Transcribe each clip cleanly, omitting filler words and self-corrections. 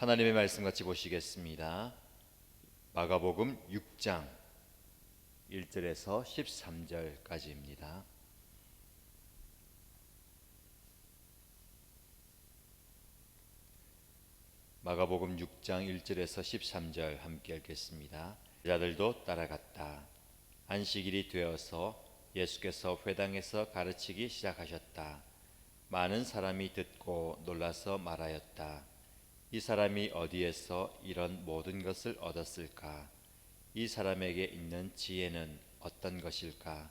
하나님의 말씀 같이 보시겠습니다. 마가복음 6장 1절에서 13절까지입니다. 마가복음 6장 1절에서 13절 함께 읽겠습니다. 제자들도 따라갔다. 안식일이 되어서 예수께서 회당에서 가르치기 시작하셨다. 많은 사람이 듣고 놀라서 말하였다. 이 사람이 어디에서 이런 모든 것을 얻었을까? 이 사람에게 있는 지혜는 어떤 것일까?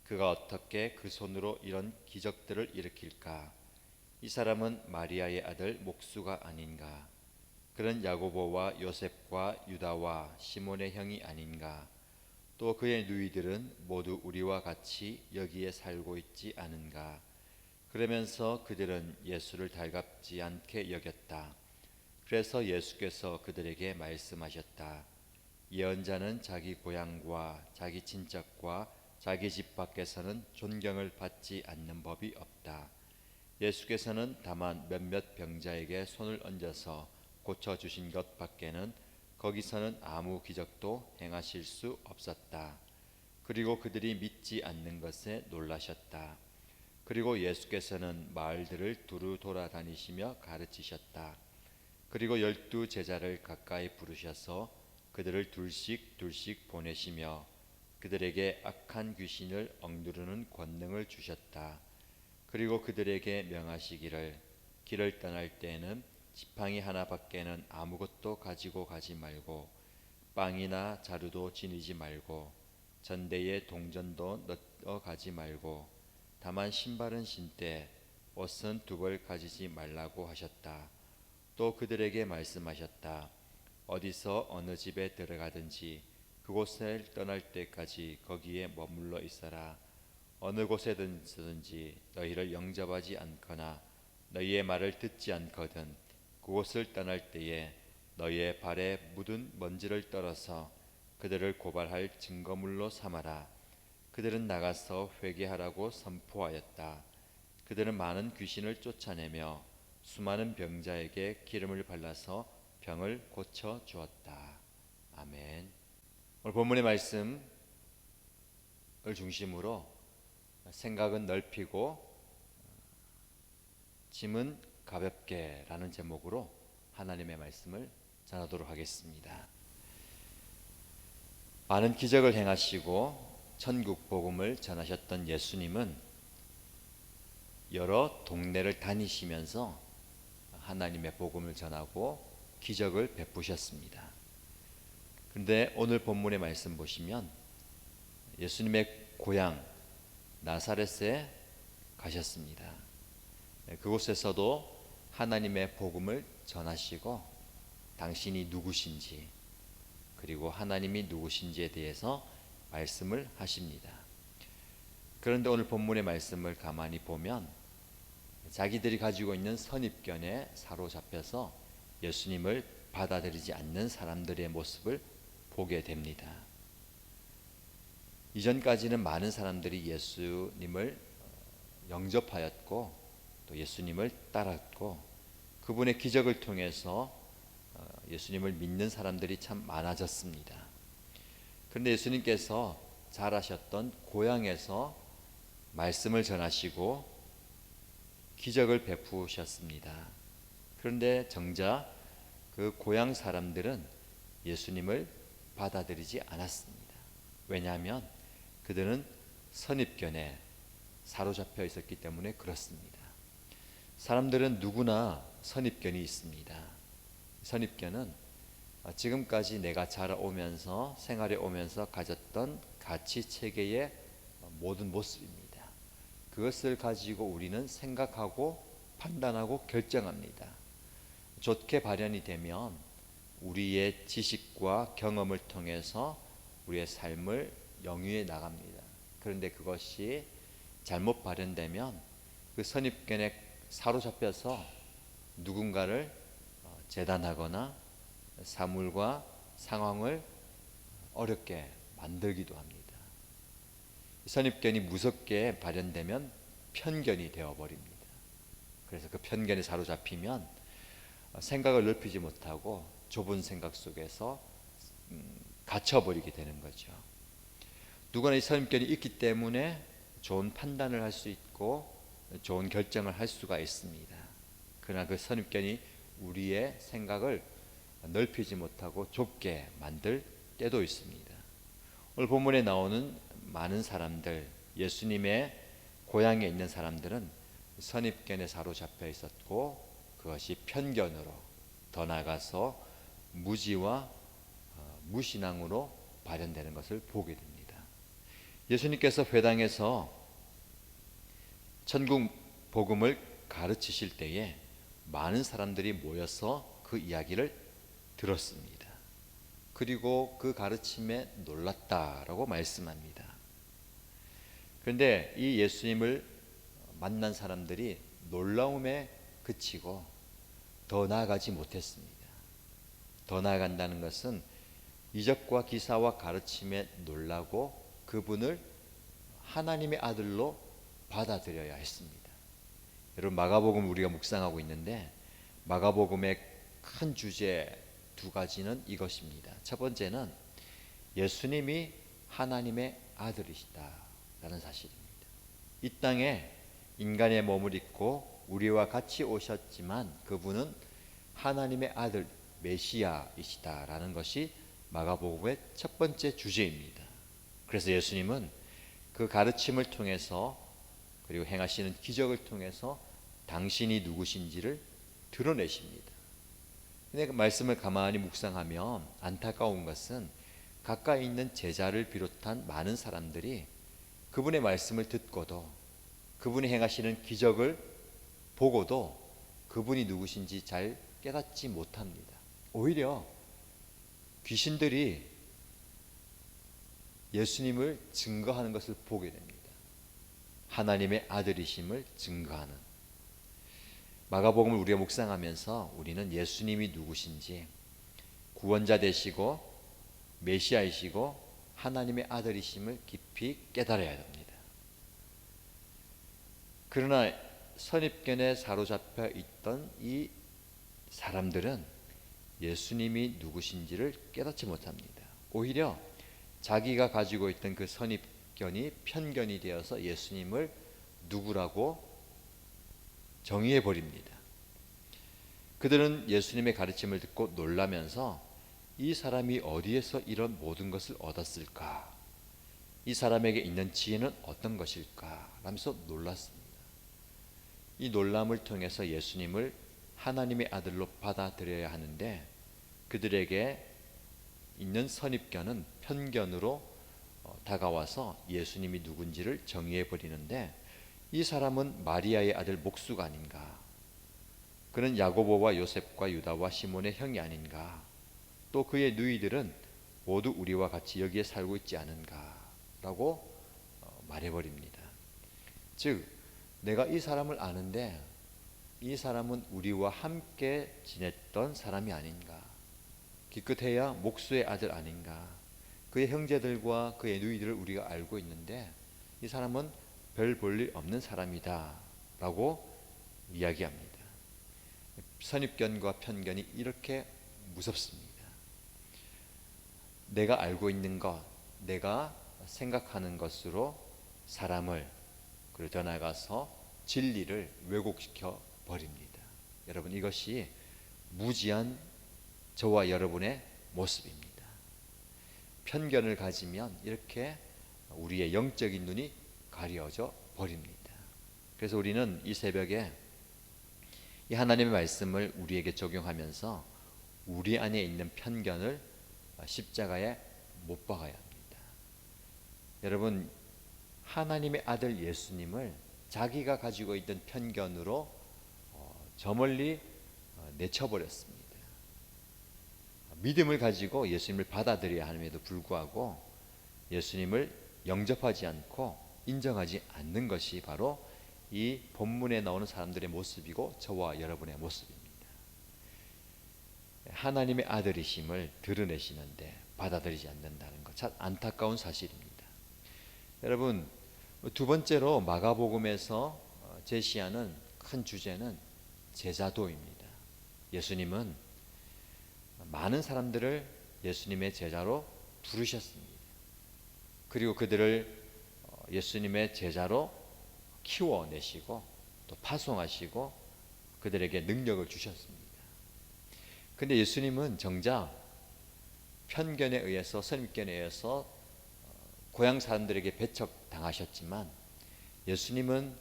그가 어떻게 그 손으로 이런 기적들을 일으킬까? 이 사람은 마리아의 아들 목수가 아닌가? 그는 야고보와 요셉과 유다와 시몬의 형이 아닌가? 또 그의 누이들은 모두 우리와 같이 여기에 살고 있지 않은가? 그러면서 그들은 예수를 달갑지 않게 여겼다. 그래서 예수께서 그들에게 말씀하셨다. 예언자는 자기 고향과 자기 친척과 자기 집 밖에서는 존경을 받지 않는 법이 없다. 예수께서는 다만 몇몇 병자에게 손을 얹어서 고쳐주신 것 밖에는 거기서는 아무 기적도 행하실 수 없었다. 그리고 그들이 믿지 않는 것에 놀라셨다. 그리고 예수께서는 마을들을 두루 돌아다니시며 가르치셨다. 그리고 12 제자를 가까이 부르셔서 그들을 둘씩 보내시며 그들에게 악한 귀신을 억누르는 권능을 주셨다. 그리고 그들에게 명하시기를 길을 떠날 때에는 지팡이 하나밖에는 아무것도 가지고 가지 말고 빵이나 자루도 지니지 말고 전대에 동전도 넣어 가지 말고 다만 신발은 신되 옷은 두 벌 가지지 말라고 하셨다. 또 그들에게 말씀하셨다. 어디서 어느 집에 들어가든지 그곳을 떠날 때까지 거기에 머물러 있어라. 어느 곳에든지 너희를 영접하지 않거나 너희의 말을 듣지 않거든 그곳을 떠날 때에 너희의 발에 묻은 먼지를 떨어서 그들을 고발할 증거물로 삼아라. 그들은 나가서 회개하라고 선포하였다. 그들은 많은 귀신을 쫓아내며 수많은 병자에게 기름을 발라서 병을 고쳐 주었다. 아멘. 오늘 본문의 말씀을 중심으로 생각은 넓히고 짐은 가볍게라는 제목으로 하나님의 말씀을 전하도록 하겠습니다. 많은 기적을 행하시고 천국 복음을 전하셨던 예수님은 여러 동네를 다니시면서 하나님의 복음을 전하고 기적을 베푸셨습니다. 그런데 오늘 본문의 말씀 보시면 예수님의 고향 나사렛에 가셨습니다. 그곳에서도 하나님의 복음을 전하시고 당신이 누구신지 그리고 하나님이 누구신지에 대해서 말씀을 하십니다. 그런데 오늘 본문의 말씀을 가만히 보면 자기들이 가지고 있는 선입견에 사로잡혀서 예수님을 받아들이지 않는 사람들의 모습을 보게 됩니다. 이전까지는 많은 사람들이 예수님을 영접하였고 또 예수님을 따랐고 그분의 기적을 통해서 예수님을 믿는 사람들이 참 많아졌습니다. 그런데 예수님께서 자라셨던 고향에서 말씀을 전하시고 기적을 베푸셨습니다. 그런데 정작 그 고향 사람들은 예수님을 받아들이지 않았습니다. 왜냐하면 그들은 선입견에 사로잡혀 있었기 때문에 그렇습니다. 사람들은 누구나 선입견이 있습니다. 선입견은 지금까지 내가 자라오면서 생활해 오면서 가졌던 가치 체계의 모든 모습입니다. 그것을 가지고 우리는 생각하고 판단하고 결정합니다. 좋게 발현이 되면 우리의 지식과 경험을 통해서 우리의 삶을 영위해 나갑니다. 그런데 그것이 잘못 발현되면 그 선입견에 사로잡혀서 누군가를 재단하거나 사물과 상황을 어렵게 만들기도 합니다. 선입견이 무섭게 발현되면 편견이 되어버립니다. 그래서 그 편견에 사로잡히면 생각을 넓히지 못하고 좁은 생각 속에서 갇혀버리게 되는 거죠. 누구나 이 선입견이 있기 때문에 좋은 판단을 할 수 있고 좋은 결정을 할 수가 있습니다. 그러나 그 선입견이 우리의 생각을 넓히지 못하고 좁게 만들 때도 있습니다. 오늘 본문에 나오는 많은 사람들, 예수님의 고향에 있는 사람들은 선입견에 사로잡혀 있었고 그것이 편견으로, 더 나아가서 무지와 무신앙으로 발현되는 것을 보게 됩니다. 예수님께서 회당에서 천국 복음을 가르치실 때에 많은 사람들이 모여서 그 이야기를 들었습니다. 그리고 그 가르침에 놀랐다라고 말씀합니다. 그런데 이 예수님을 만난 사람들이 놀라움에 그치고 더 나아가지 못했습니다. 더 나아간다는 것은 이적과 기사와 가르침에 놀라고 그분을 하나님의 아들로 받아들여야 했습니다. 여러분, 마가복음 우리가 묵상하고 있는데 마가복음의 큰 주제 두 가지는 이것입니다. 첫 번째는 예수님이 하나님의 아들이시다라는 사실입니다. 이 땅에 인간의 몸을 입고 우리와 같이 오셨지만 그분은 하나님의 아들 메시아이시다라는 것이 마가복음의 첫 번째 주제입니다. 그래서 예수님은 그 가르침을 통해서 그리고 행하시는 기적을 통해서 당신이 누구신지를 드러내십니다. 근데 그 말씀을 가만히 묵상하면 안타까운 것은 가까이 있는 제자를 비롯한 많은 사람들이 그분의 말씀을 듣고도 그분이 행하시는 기적을 보고도 그분이 누구신지 잘 깨닫지 못합니다. 오히려 귀신들이 예수님을 증거하는 것을 보게 됩니다. 하나님의 아들이심을 증거하는. 마가복음을 우리가 묵상하면서 우리는 예수님이 누구신지, 구원자 되시고 메시아이시고 하나님의 아들이심을 깊이 깨달아야 합니다. 그러나 선입견에 사로잡혀 있던 이 사람들은 예수님이 누구신지를 깨닫지 못합니다. 오히려 자기가 가지고 있던 그 선입견이 편견이 되어서 예수님을 누구라고 정의해 버립니다. 그들은 예수님의 가르침을 듣고 놀라면서 이 사람이 어디에서 이런 모든 것을 얻었을까? 이 사람에게 있는 지혜는 어떤 것일까? 라면서 놀랐습니다. 이 놀람을 통해서 예수님을 하나님의 아들로 받아들여야 하는데 그들에게 있는 선입견은 편견으로 다가와서 예수님이 누군지를 정의해 버리는데 이 사람은 마리아의 아들 목수가 아닌가? 그는 야고보와 요셉과 유다와 시몬의 형이 아닌가? 또 그의 누이들은 모두 우리와 같이 여기에 살고 있지 않은가? 라고 말해버립니다. 즉 내가 이 사람을 아는데 이 사람은 우리와 함께 지냈던 사람이 아닌가? 기껏해야 목수의 아들 아닌가? 그의 형제들과 그의 누이들을 우리가 알고 있는데 이 사람은 별 볼일 없는 사람이다 라고 이야기합니다. 선입견과 편견이 이렇게 무섭습니다. 내가 알고 있는 것, 내가 생각하는 것으로 사람을, 그리고 더 나아가서 진리를 왜곡시켜 버립니다. 여러분, 이것이 무지한 저와 여러분의 모습입니다. 편견을 가지면 이렇게 우리의 영적인 눈이 가려져 버립니다. 그래서 우리는 이 새벽에 이 하나님의 말씀을 우리에게 적용하면서 우리 안에 있는 편견을 십자가에 못 박아야 합니다. 여러분, 하나님의 아들 예수님을 자기가 가지고 있던 편견으로 저 멀리 내쳐버렸습니다. 믿음을 가지고 예수님을 받아들여야 함에도 불구하고 예수님을 영접하지 않고 인정하지 않는 것이 바로 이 본문에 나오는 사람들의 모습이고 저와 여러분의 모습입니다. 하나님의 아들이심을 드러내시는데 받아들이지 않는다는 것, 참 안타까운 사실입니다. 여러분, 두 번째로 마가복음에서 제시하는 큰 주제는 제자도입니다. 예수님은 많은 사람들을 예수님의 제자로 부르셨습니다. 그리고 그들을 예수님의 제자로 키워내시고 또 파송하시고 그들에게 능력을 주셨습니다. 근데 예수님은 정작 편견에 의해서, 선입견에 의해서 고향 사람들에게 배척당하셨지만 예수님은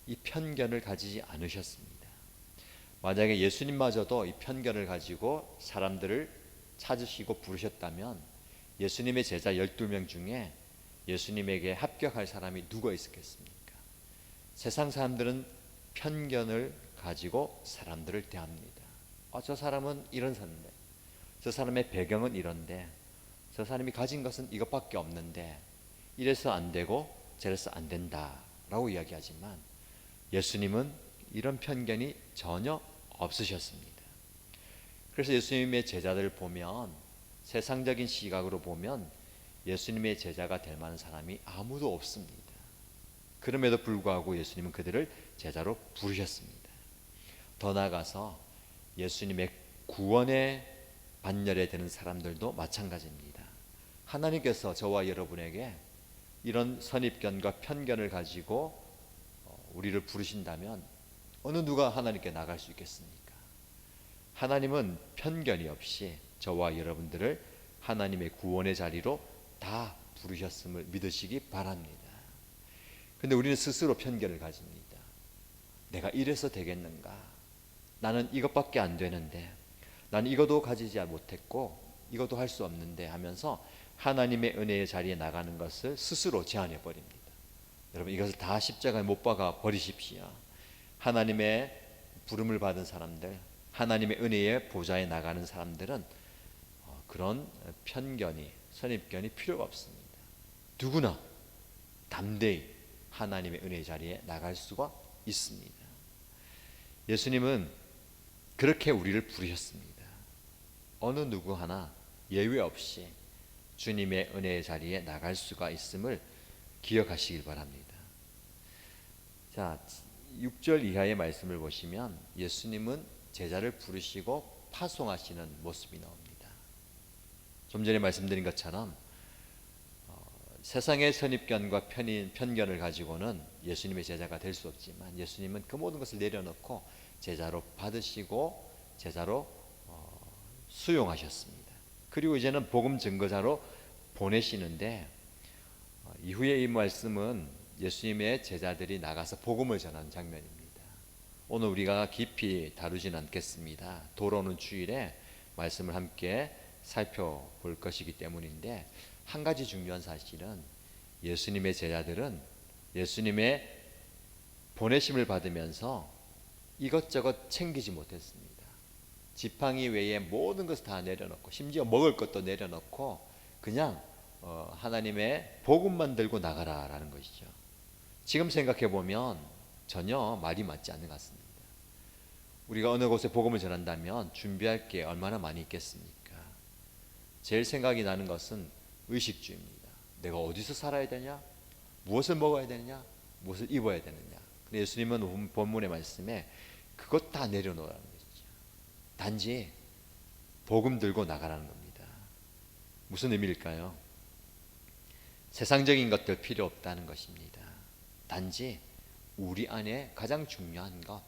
이 편견을 가지지 않으셨습니다. 만약에 예수님마저도 이 편견을 가지고 사람들을 찾으시고 부르셨다면 예수님의 제자 12명 중에 예수님에게 합격할 사람이 누가 있었겠습니까? 세상 사람들은 편견을 가지고 사람들을 대합니다. 저 사람은 이런 사람인데, 저 사람의 배경은 이런데, 저 사람이 가진 것은 이것밖에 없는데 이래서 안 되고 저래서 안 된다라고 이야기하지만 예수님은 이런 편견이 전혀 없으셨습니다. 그래서 예수님의 제자들을 보면, 세상적인 시각으로 보면 예수님의 제자가 될 만한 사람이 아무도 없습니다. 그럼에도 불구하고 예수님은 그들을 제자로 부르셨습니다. 더 나아가서 예수님의 구원의 반열에 드는 사람들도 마찬가지입니다. 하나님께서 저와 여러분에게 이런 선입견과 편견을 가지고 우리를 부르신다면 어느 누가 하나님께 나갈 수 있겠습니까? 하나님은 편견이 없이 저와 여러분들을 하나님의 구원의 자리로 다 부르셨음을 믿으시기 바랍니다. 근데 우리는 스스로 편견을 가집니다. 내가 이래서 되겠는가? 나는 이것밖에 안 되는데, 나는 이것도 가지지 못했고 이것도 할 수 없는데 하면서 하나님의 은혜의 자리에 나가는 것을 스스로 제한해 버립니다. 여러분, 이것을 다 십자가에 못 박아 버리십시오. 하나님의 부름을 받은 사람들, 하나님의 은혜의 보좌에 나가는 사람들은 그런 편견이, 선입견이 필요가 없습니다. 누구나 담대히 하나님의 은혜의 자리에 나갈 수가 있습니다. 예수님은 그렇게 우리를 부르셨습니다. 어느 누구 하나 예외 없이 주님의 은혜의 자리에 나갈 수가 있음을 기억하시길 바랍니다. 자, 6절 이하의 말씀을 보시면 예수님은 제자를 부르시고 파송하시는 모습이 나옵니다. 좀 전에 말씀드린 것처럼 세상의 선입견과 편견을 가지고는 예수님의 제자가 될 수 없지만 예수님은 그 모든 것을 내려놓고 제자로 받으시고 제자로 수용하셨습니다. 그리고 이제는 복음 증거자로 보내시는데 이후에 이 말씀은 예수님의 제자들이 나가서 복음을 전하는 장면입니다. 오늘 우리가 깊이 다루지는 않겠습니다. 돌아오는 주일에 말씀을 함께 살펴볼 것이기 때문인데, 한 가지 중요한 사실은 예수님의 제자들은 예수님의 보내심을 받으면서 이것저것 챙기지 못했습니다. 지팡이 외에 모든 것을 다 내려놓고, 심지어 먹을 것도 내려놓고 그냥 하나님의 복음만 들고 나가라라는 것이죠. 지금 생각해 보면 전혀 말이 맞지 않는 것 같습니다. 우리가 어느 곳에 복음을 전한다면 준비할 게 얼마나 많이 있겠습니까? 제일 생각이 나는 것은 의식주의입니다. 내가 어디서 살아야 되냐? 무엇을 먹어야 되느냐? 무엇을 입어야 되느냐? 근데 예수님은 본문의 말씀에 그것 다 내려놓으라는 것이죠. 단지 복음 들고 나가라는 겁니다. 무슨 의미일까요? 세상적인 것들 필요 없다는 것입니다. 단지 우리 안에 가장 중요한 것,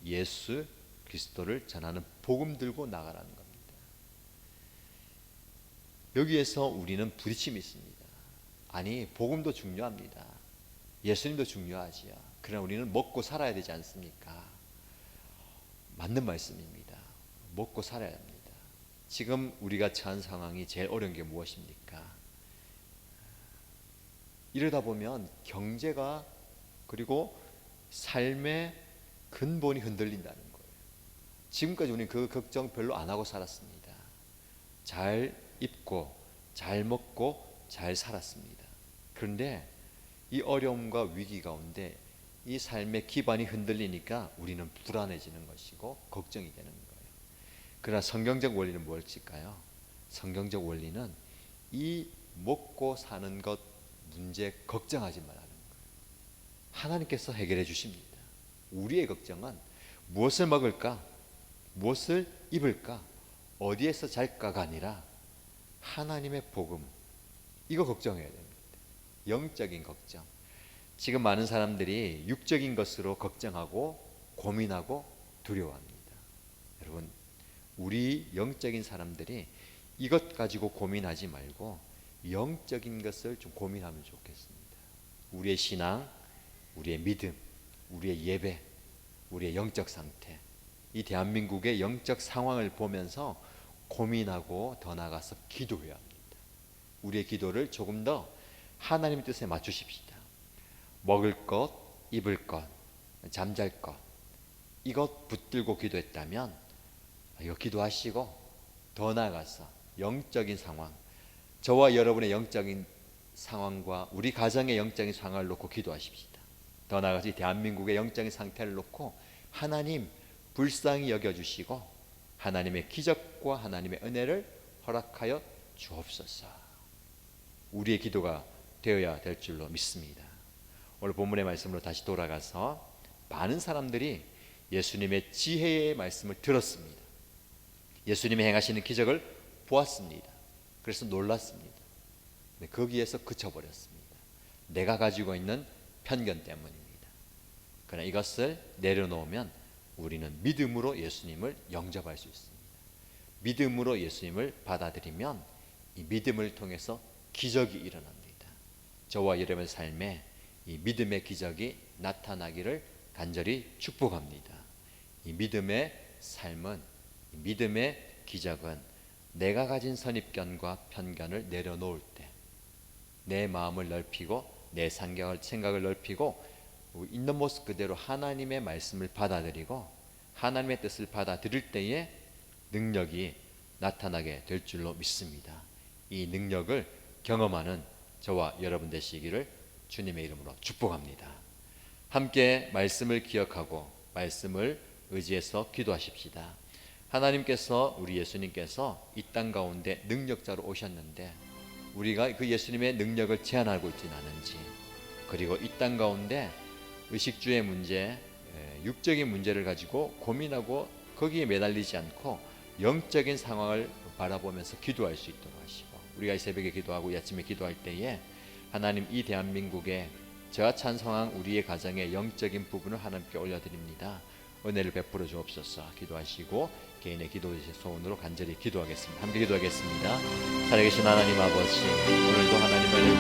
예수 그리스도를 전하는 복음 들고 나가라는 겁니다. 여기에서 우리는 부딪힘이 있습니다. 아니, 복음도 중요합니다. 예수님도 중요하지요. 그러나 우리는 먹고 살아야 되지 않습니까? 맞는 말씀입니다. 먹고 살아야 합니다. 지금 우리가 처한 상황이 제일 어려운 게 무엇입니까? 이러다 보면 경제가, 그리고 삶의 근본이 흔들린다는 거예요. 지금까지 우리는 그 걱정 별로 안 하고 살았습니다. 잘 입고 잘 먹고 잘 살았습니다. 그런데 이 어려움과 위기 가운데 이 삶의 기반이 흔들리니까 우리는 불안해지는 것이고 걱정이 되는 거예요. 그러나 성경적 원리는 무엇일까요? 성경적 원리는 이 먹고 사는 것 문제 걱정하지 말라는 거예요. 하나님께서 해결해 주십니다. 우리의 걱정은 무엇을 먹을까? 무엇을 입을까, 어디에서 잘까가 아니라 하나님의 복음, 이거 걱정해야 됩니다. 영적인 걱정. 지금 많은 사람들이 육적인 것으로 걱정하고 고민하고 두려워합니다. 여러분, 우리 영적인 사람들이 이것 가지고 고민하지 말고 영적인 것을 좀 고민하면 좋겠습니다. 우리의 신앙, 우리의 믿음, 우리의 예배, 우리의 영적 상태, 이 대한민국의 영적 상황을 보면서 고민하고 더 나아가서 기도해야 합니다. 우리의 기도를 조금 더 하나님의 뜻에 맞추십시다. 먹을 것, 입을 것, 잠잘 것, 이것 붙들고 기도했다면 이거 기도하시고 더 나아가서 영적인 상황, 저와 여러분의 영적인 상황과 우리 가정의 영적인 상황을 놓고 기도하십시다. 더 나아가서 이 대한민국의 영적인 상태를 놓고 하나님 불쌍히 여겨주시고 하나님의 기적과 하나님의 은혜를 허락하여 주옵소서. 우리의 기도가 되어야 될 줄로 믿습니다. 오늘 본문의 말씀으로 다시 돌아가서 많은 사람들이 예수님의 지혜의 말씀을 들었습니다. 예수님이 행하시는 기적을 보았습니다. 그래서 놀랐습니다. 거기에서 그쳐버렸습니다. 내가 가지고 있는 편견 때문입니다. 그러나 이것을 내려놓으면 우리는 믿음으로 예수님을 영접할 수 있습니다. 믿음으로 예수님을 받아들이면 이 믿음을 통해서 기적이 일어납니다. 저와 여러분의 삶에 이 믿음의 기적이 나타나기를 간절히 축복합니다. 이 믿음의 삶은, 이 믿음의 기적은 내가 가진 선입견과 편견을 내려놓을 때, 내 마음을 넓히고 내 생각을 넓히고 있는 모습 그대로 하나님의 말씀을 받아들이고 하나님의 뜻을 받아들일 때에 능력이 나타나게 될 줄로 믿습니다. 이 능력을 경험하는 저와 여러분 되시기를 주님의 이름으로 축복합니다. 함께 말씀을 기억하고 말씀을 의지해서 기도하십시다. 하나님께서, 우리 예수님께서 이 땅 가운데 능력자로 오셨는데 우리가 그 예수님의 능력을 제한하고 있지는 않은지, 그리고 이 땅 가운데 의식주의 문제, 육적인 문제를 가지고 고민하고 거기에 매달리지 않고 영적인 상황을 바라보면서 기도할 수 있도록 하시고, 우리가 이 새벽에 기도하고 이 아침에 기도할 때에 하나님, 이 대한민국에 저와 찬성한 우리의 가정의 영적인 부분을 하나님께 올려드립니다. 은혜를 베풀어 주옵소서. 기도하시고 개인의 기도의 소원으로 간절히 기도하겠습니다. 함께 기도하겠습니다. 살아계신 하나님 아버지, 오늘도 하나님을